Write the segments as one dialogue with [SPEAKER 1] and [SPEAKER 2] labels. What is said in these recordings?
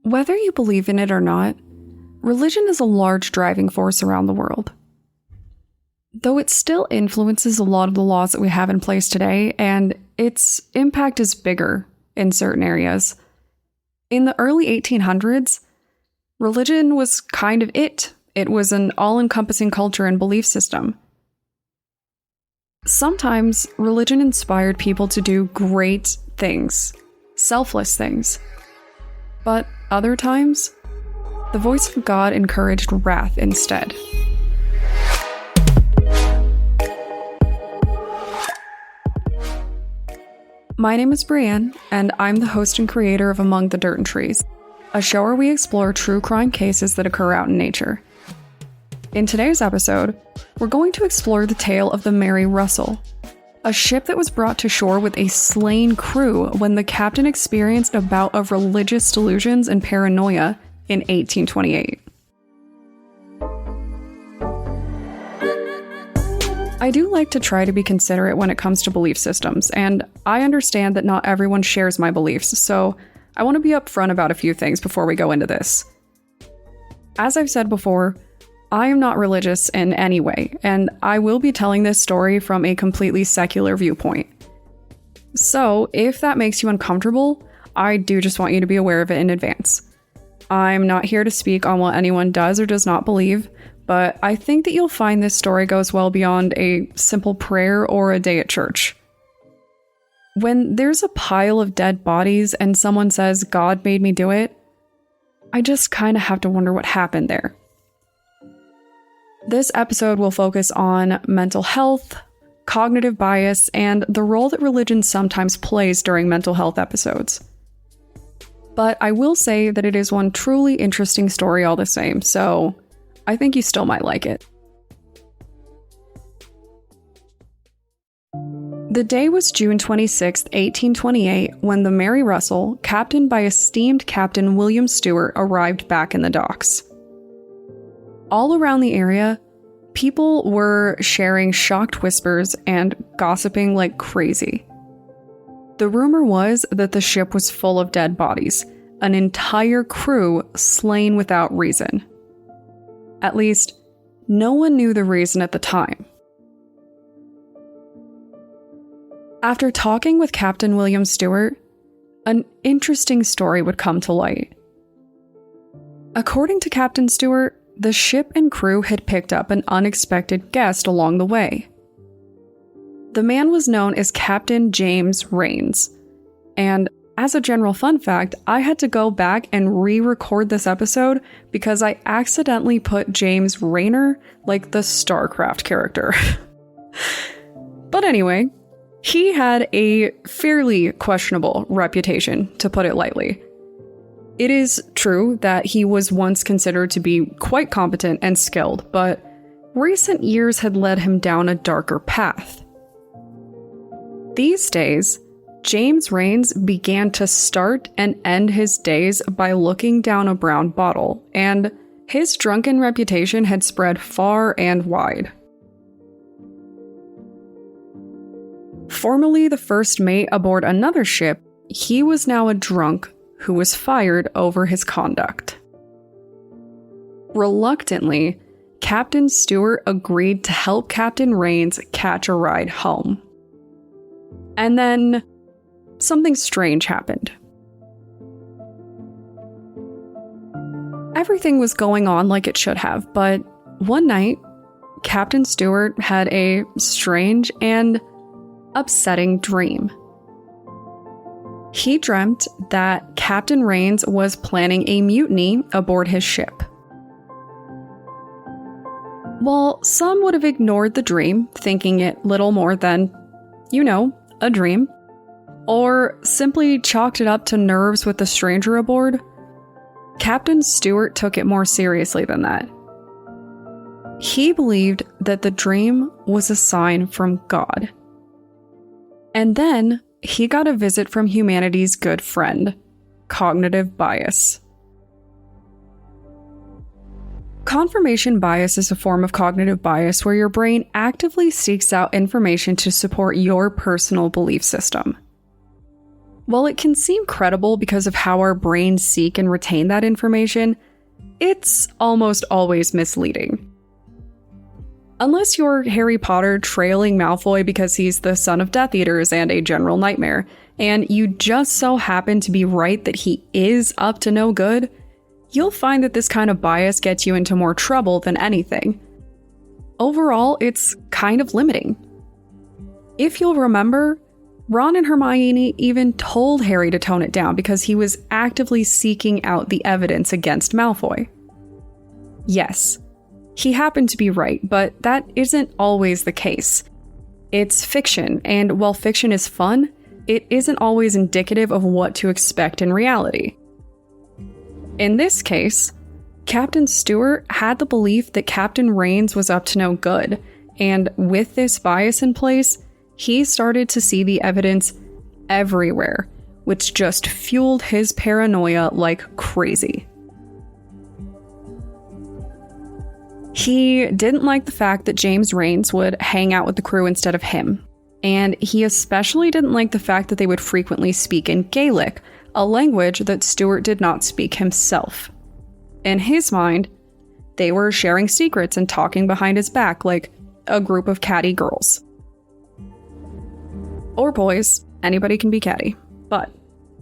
[SPEAKER 1] Whether you believe in it or not, religion is a large driving force around the world. Though it still influences a lot of the laws that we have in place today, and its impact is bigger in certain areas. In the early 1800s, religion was kind of it. It was an all-encompassing culture and belief system. Sometimes, religion inspired people to do great things, selfless things. But other times, the voice of God encouraged wrath instead. My name is Brienne, and I'm the host and creator of Among the Dirt and Trees, a show where we explore true crime cases that occur out in nature. In today's episode, we're going to explore the tale of the Mary Russell, a ship that was brought to shore with a slain crew when the captain experienced a bout of religious delusions and paranoia in 1828. I do like to try to be considerate when it comes to belief systems, and I understand that not everyone shares my beliefs, so I want to be upfront about a few things before we go into this. As I've said before, I am not religious in any way, and I will be telling this story from a completely secular viewpoint. So, if that makes you uncomfortable, I do just want you to be aware of it in advance. I'm not here to speak on what anyone does or does not believe, but I think that you'll find this story goes well beyond a simple prayer or a day at church. When there's a pile of dead bodies and someone says, "God made me do it," I just kind of have to wonder what happened there. This episode will focus on mental health, cognitive bias, and the role that religion sometimes plays during mental health episodes. But I will say that it is one truly interesting story all the same, so I think you still might like it. The day was June 26, 1828, when the Mary Russell, captained by esteemed Captain William Stewart, arrived back in the docks. All around the area, people were sharing shocked whispers and gossiping like crazy. The rumor was that the ship was full of dead bodies, an entire crew slain without reason. At least, no one knew the reason at the time. After talking with Captain William Stewart, an interesting story would come to light. According to Captain Stewart, the ship and crew had picked up an unexpected guest along the way. The man was known as Captain James Rains, and as a general fun fact, I had to go back and re-record this episode because I accidentally put James Rayner like the StarCraft character. But anyway, he had a fairly questionable reputation, to put it lightly. It is true that he was once considered to be quite competent and skilled, but recent years had led him down a darker path. These days, James Rains began to start and end his days by looking down a brown bottle, and his drunken reputation had spread far and wide. Formerly the first mate aboard another ship, he was now a drunk who was fired over his conduct. Reluctantly, Captain Stewart agreed to help Captain Rains catch a ride home. And then, something strange happened. Everything was going on like it should have, but one night, Captain Stewart had a strange and upsetting dream. He dreamt that Captain Rains was planning a mutiny aboard his ship. While some would have ignored the dream, thinking it little more than, a dream, or simply chalked it up to nerves with the stranger aboard, Captain Stewart took it more seriously than that. He believed that the dream was a sign from God. And then he got a visit from humanity's good friend, cognitive bias. Confirmation bias is a form of cognitive bias where your brain actively seeks out information to support your personal belief system. While it can seem credible because of how our brains seek and retain that information, it's almost always misleading. Unless you're Harry Potter trailing Malfoy because he's the son of Death Eaters and a general nightmare, and you just so happen to be right that he is up to no good, you'll find that this kind of bias gets you into more trouble than anything. Overall, it's kind of limiting. If you'll remember, Ron and Hermione even told Harry to tone it down because he was actively seeking out the evidence against Malfoy. Yes, he happened to be right, but that isn't always the case. It's fiction, and while fiction is fun, it isn't always indicative of what to expect in reality. In this case, Captain Stewart had the belief that Captain Rains was up to no good, and with this bias in place, he started to see the evidence everywhere, which just fueled his paranoia like crazy. He didn't like the fact that James Rains would hang out with the crew instead of him, and he especially didn't like the fact that they would frequently speak in Gaelic, a language that Stewart did not speak himself. In his mind, they were sharing secrets and talking behind his back like a group of catty girls. Or boys, anybody can be catty. But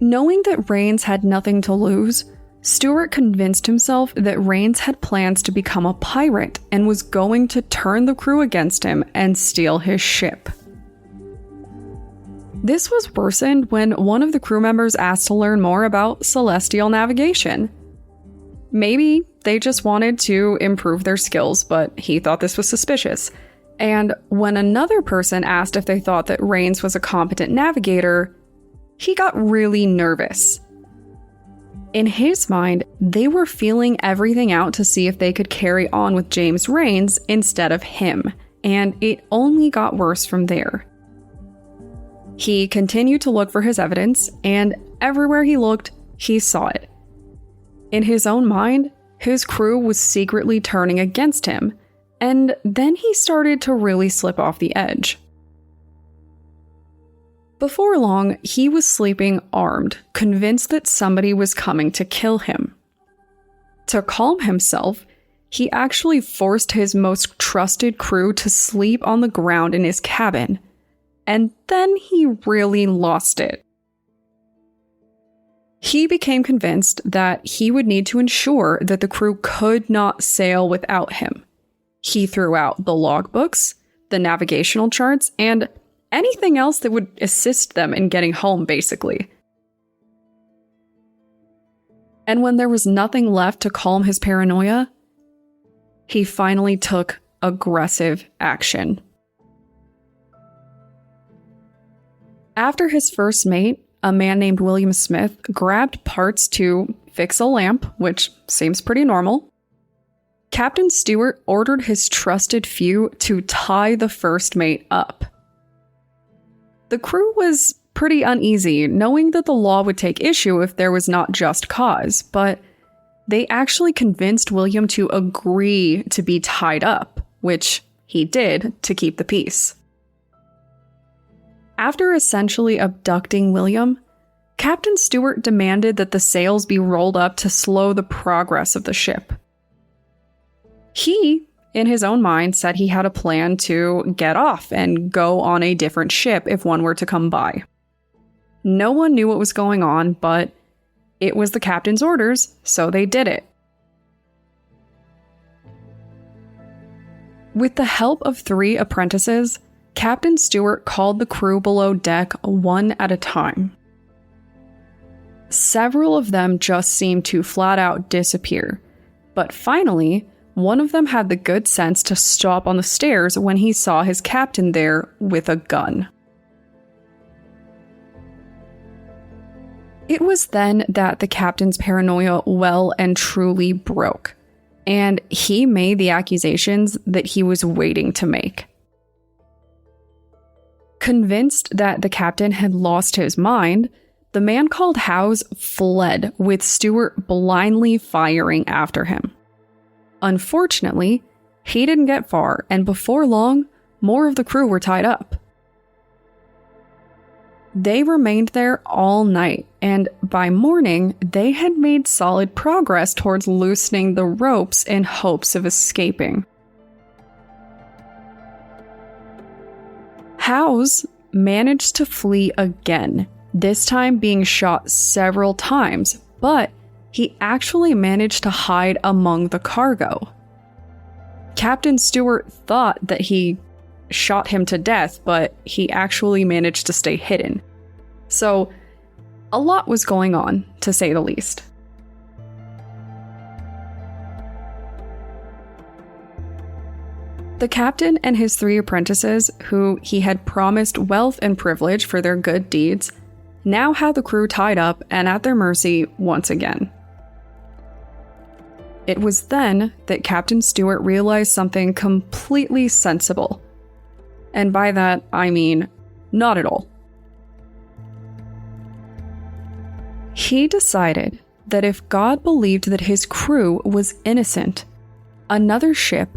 [SPEAKER 1] knowing that Rains had nothing to lose, Stewart convinced himself that Rains had plans to become a pirate and was going to turn the crew against him and steal his ship. This was worsened when one of the crew members asked to learn more about celestial navigation. Maybe they just wanted to improve their skills, but he thought this was suspicious. And when another person asked if they thought that Rains was a competent navigator, he got really nervous. In his mind, they were feeling everything out to see if they could carry on with James Rains instead of him, and it only got worse from there. He continued to look for his evidence, and everywhere he looked, he saw it. In his own mind, his crew was secretly turning against him, and then he started to really slip off the edge. Before long, he was sleeping armed, convinced that somebody was coming to kill him. To calm himself, he actually forced his most trusted crew to sleep on the ground in his cabin, and then he really lost it. He became convinced that he would need to ensure that the crew could not sail without him. He threw out the logbooks, the navigational charts, and anything else that would assist them in getting home, basically. And when there was nothing left to calm his paranoia, he finally took aggressive action. After his first mate, a man named William Smith, grabbed parts to fix a lamp, which seems pretty normal, Captain Stewart ordered his trusted few to tie the first mate up. The crew was pretty uneasy, knowing that the law would take issue if there was not just cause, but they actually convinced William to agree to be tied up, which he did to keep the peace. After essentially abducting William, Captain Stewart demanded that the sails be rolled up to slow the progress of the ship. He, in his own mind, said he had a plan to get off and go on a different ship if one were to come by. No one knew what was going on, but it was the captain's orders, so they did it. With the help of 3 apprentices, Captain Stewart called the crew below deck one at a time. Several of them just seemed to flat out disappear, but finally, one of them had the good sense to stop on the stairs when he saw his captain there with a gun. It was then that the captain's paranoia well and truly broke, and he made the accusations that he was waiting to make. Convinced that the captain had lost his mind, the man called Howes fled, with Stewart blindly firing after him. Unfortunately, he didn't get far, and before long, more of the crew were tied up. They remained there all night, and by morning, they had made solid progress towards loosening the ropes in hopes of escaping. Howes managed to flee again, this time being shot several times, but he actually managed to hide among the cargo. Captain Stewart thought that he shot him to death, but he actually managed to stay hidden. So, a lot was going on, to say the least. The captain and his 3 apprentices, who he had promised wealth and privilege for their good deeds, now had the crew tied up and at their mercy once again. It was then that Captain Stewart realized something completely sensible. And by that, I mean, not at all. He decided that if God believed that his crew was innocent, another ship,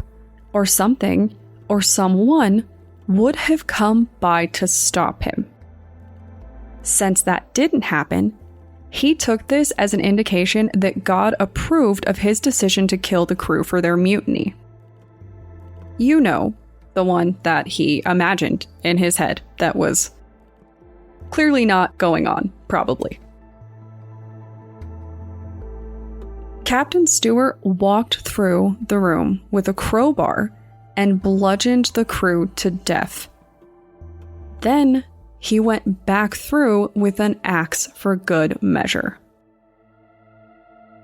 [SPEAKER 1] or something, or someone would have come by to stop him. Since that didn't happen, he took this as an indication that God approved of his decision to kill the crew for their mutiny. You know, the one that he imagined in his head that was clearly not going on, probably. Captain Stewart walked through the room with a crowbar and bludgeoned the crew to death. Then he went back through with an axe for good measure.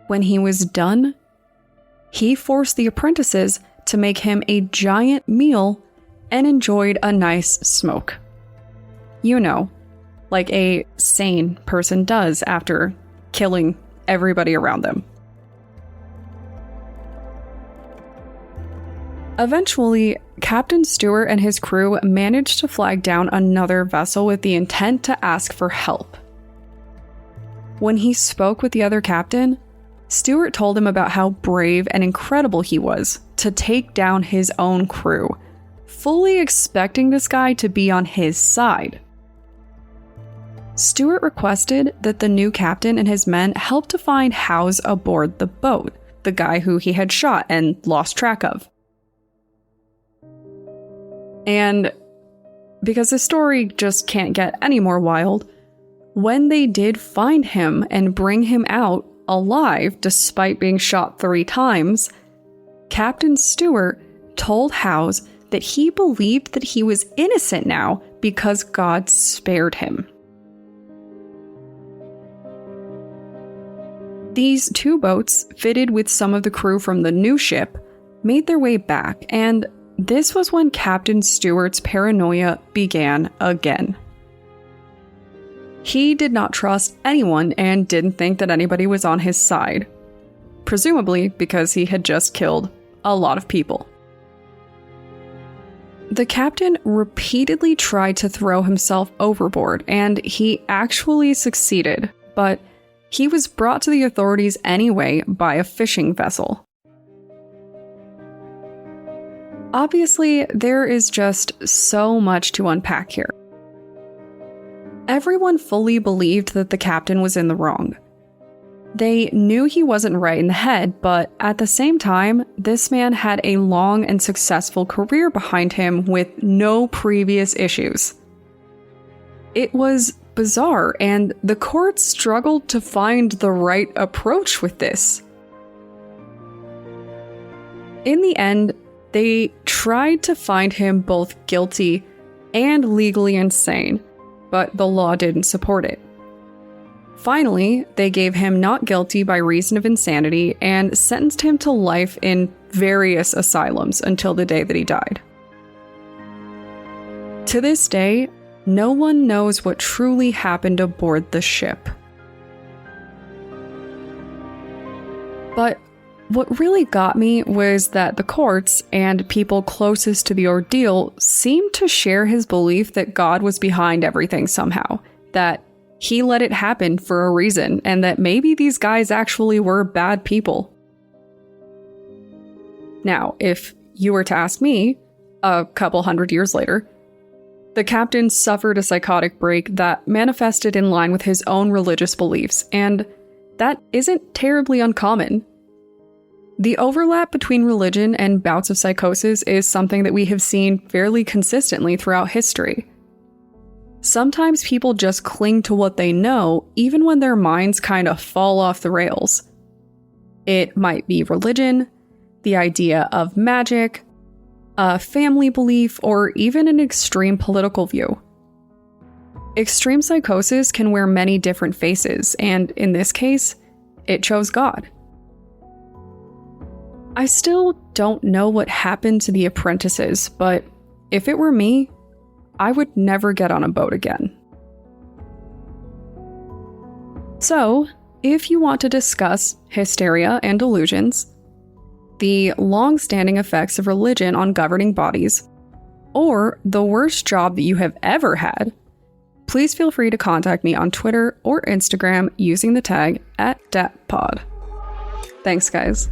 [SPEAKER 1] When he was done, he forced the apprentices to make him a giant meal and enjoyed a nice smoke. You know, like a sane person does after killing everybody around them. Eventually, Captain Stewart and his crew managed to flag down another vessel with the intent to ask for help. When he spoke with the other captain, Stewart told him about how brave and incredible he was to take down his own crew, fully expecting this guy to be on his side. Stewart requested that the new captain and his men help to find Howes aboard the boat, the guy who he had shot and lost track of. And because the story just can't get any more wild, when they did find him and bring him out alive despite being shot 3 times, Captain Stewart told Howes that he believed that he was innocent now because God spared him. These 2 boats, fitted with some of the crew from the new ship, made their way back, and this was when Captain Stewart's paranoia began again. He did not trust anyone and didn't think that anybody was on his side, presumably because he had just killed a lot of people. The captain repeatedly tried to throw himself overboard, and he actually succeeded, but he was brought to the authorities anyway by a fishing vessel. Obviously, there is just so much to unpack here. Everyone fully believed that the captain was in the wrong. They knew he wasn't right in the head, but at the same time, this man had a long and successful career behind him with no previous issues. It was bizarre, and the court struggled to find the right approach with this. In the end, they tried to find him both guilty and legally insane, but the law didn't support it. Finally, they gave him not guilty by reason of insanity and sentenced him to life in various asylums until the day that he died. To this day, no one knows what truly happened aboard the ship. But what really got me was that the courts and people closest to the ordeal seemed to share his belief that God was behind everything somehow, that he let it happen for a reason, and that maybe these guys actually were bad people. Now, if you were to ask me, a couple hundred years later, The captain suffered a psychotic break that manifested in line with his own religious beliefs, and that isn't terribly uncommon. The overlap between religion and bouts of psychosis is something that we have seen fairly consistently throughout history. Sometimes people just cling to what they know, even when their minds kind of fall off the rails. It might be religion, the idea of magic, a family belief, or even an extreme political view. Extreme psychosis can wear many different faces, and in this case, it chose God. I still don't know what happened to the apprentices, but if it were me, I would never get on a boat again. So, if you want to discuss hysteria and delusions, the long-standing effects of religion on governing bodies, or the worst job that you have ever had, please feel free to contact me on Twitter or Instagram using the tag @DatPod. Thanks, guys.